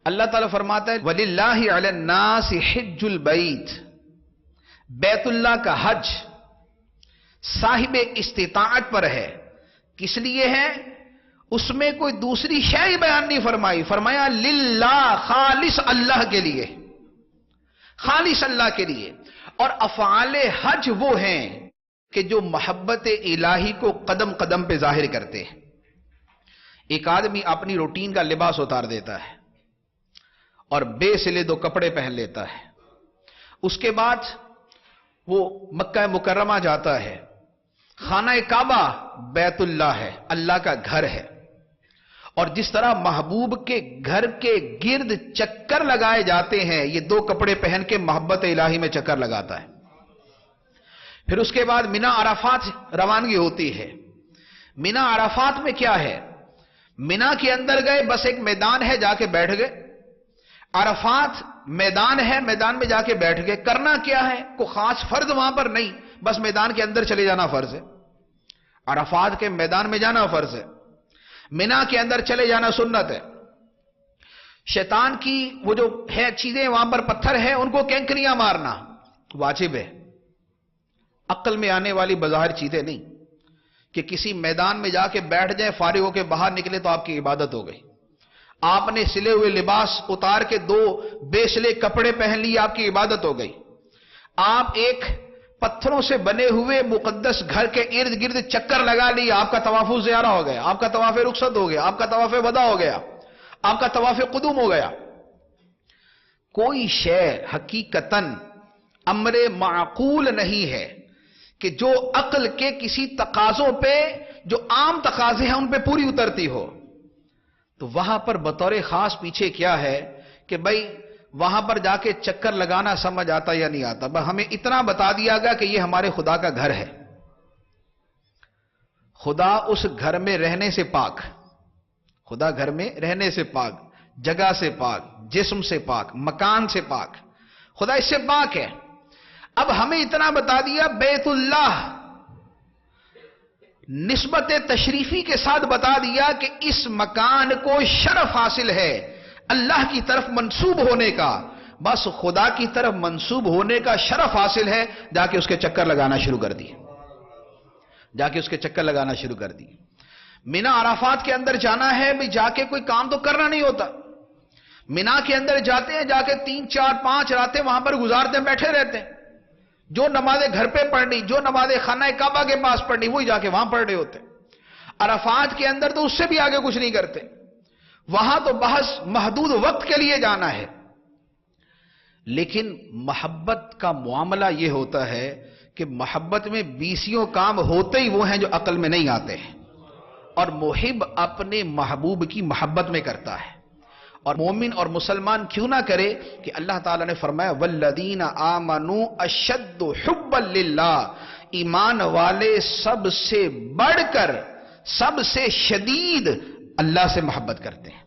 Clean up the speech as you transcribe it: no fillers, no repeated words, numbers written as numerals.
اللہ تعالیٰ فرماتا ہے وَلِلَّهِ عَلَى النَّاسِ حِجُّ الْبَيْتِ، بیت اللہ کا حج صاحب استطاعت پر ہے. کس لیے ہے؟ اس میں کوئی دوسری شے بیان نہیں فرمائی، فرمایا للہ، خالص اللہ کے لیے، خالص اللہ کے لیے. اور افعال حج وہ ہیں کہ جو محبت الہی کو قدم قدم پہ ظاہر کرتے ہیں. ایک آدمی اپنی روٹین کا لباس اتار دیتا ہے اور بے سلے 2 کپڑے پہن لیتا ہے. اس کے بعد وہ مکہ مکرمہ جاتا ہے. خانہ کعبہ بیت اللہ ہے، اللہ کا گھر ہے. اور جس طرح محبوب کے گھر کے گرد چکر لگائے جاتے ہیں، یہ 2 کپڑے پہن کے محبت الہی میں چکر لگاتا ہے. پھر اس کے بعد مینا عرفات روانگی ہوتی ہے. مینا عرفات میں کیا ہے؟ مینا کے اندر گئے، بس ایک میدان ہے، جا کے بیٹھ گئے. عرفات میدان ہے، میدان میں جا کے بیٹھ گئے. کرنا کیا ہے؟ کوئی خاص فرض وہاں پر نہیں، بس میدان کے اندر چلے جانا فرض ہے. عرفات کے میدان میں جانا فرض ہے، مینا کے اندر چلے جانا سنت ہے. شیطان کی وہ جو ہے چیزیں وہاں پر پتھر ہے، ان کو کینکریاں مارنا واجب ہے. عقل میں آنے والی بظاہر چیزیں نہیں کہ کسی میدان میں جا کے بیٹھ جائیں، فارغ ہو کے باہر نکلے تو آپ کی عبادت ہو گئی. آپ نے سلے ہوئے لباس اتار کے 2 بے سلے کپڑے پہن لیے، آپ کی عبادت ہو گئی. آپ ایک پتھروں سے بنے ہوئے مقدس گھر کے ارد گرد چکر لگا لیا، آپ کا طواف زیارہ ہو گیا، آپ کا طواف رخصت ہو گیا، آپ کا طواف وداع ہو گیا، آپ کا طواف قدوم ہو گیا. کوئی شے حقیقتاً امر معقول نہیں ہے کہ جو عقل کے کسی تقاضوں پہ، جو عام تقاضے ہیں ان پہ پوری اترتی ہو. تو وہاں پر بطور خاص پیچھے کیا ہے کہ بھائی وہاں پر جا کے چکر لگانا سمجھ آتا یا نہیں آتا. بس ہمیں اتنا بتا دیا گیا کہ یہ ہمارے خدا کا گھر ہے. خدا اس گھر میں رہنے سے پاک، خدا گھر میں رہنے سے پاک، جگہ سے پاک، جسم سے پاک، مکان سے پاک، خدا اس سے پاک ہے. اب ہمیں اتنا بتا دیا بیت اللہ، نسبت تشریفی کے ساتھ بتا دیا کہ اس مکان کو شرف حاصل ہے اللہ کی طرف منسوب ہونے کا. بس خدا کی طرف منسوب ہونے کا شرف حاصل ہے، جا کے اس کے چکر لگانا شروع کر دی، جا کے اس کے چکر لگانا شروع کر دی. مینا عرفات کے اندر جانا ہے، بھی جا کے کوئی کام تو کرنا نہیں ہوتا. مینا کے اندر جاتے ہیں، جا کے 3 4 5 راتیں وہاں پر گزارتے ہیں، بیٹھے رہتے ہیں. جو نمازیں گھر پہ پڑھنی، جو نمازیں خانہ کعبہ کے پاس پڑھنی، وہی جا کے وہاں پڑھ رہے ہوتے. عرفات کے اندر تو اس سے بھی آگے کچھ نہیں کرتے. وہاں تو بحث محدود وقت کے لیے جانا ہے. لیکن محبت کا معاملہ یہ ہوتا ہے کہ محبت میں 20 کام ہوتے ہی وہ ہیں جو عقل میں نہیں آتے ہیں. اور محب اپنے محبوب کی محبت میں کرتا ہے. اور مومن اور مسلمان کیوں نہ کرے کہ اللہ تعالیٰ نے فرمایا والذین آمنوا اشد حبا للہ، ایمان والے سب سے بڑھ کر، سب سے شدید اللہ سے محبت کرتے ہیں.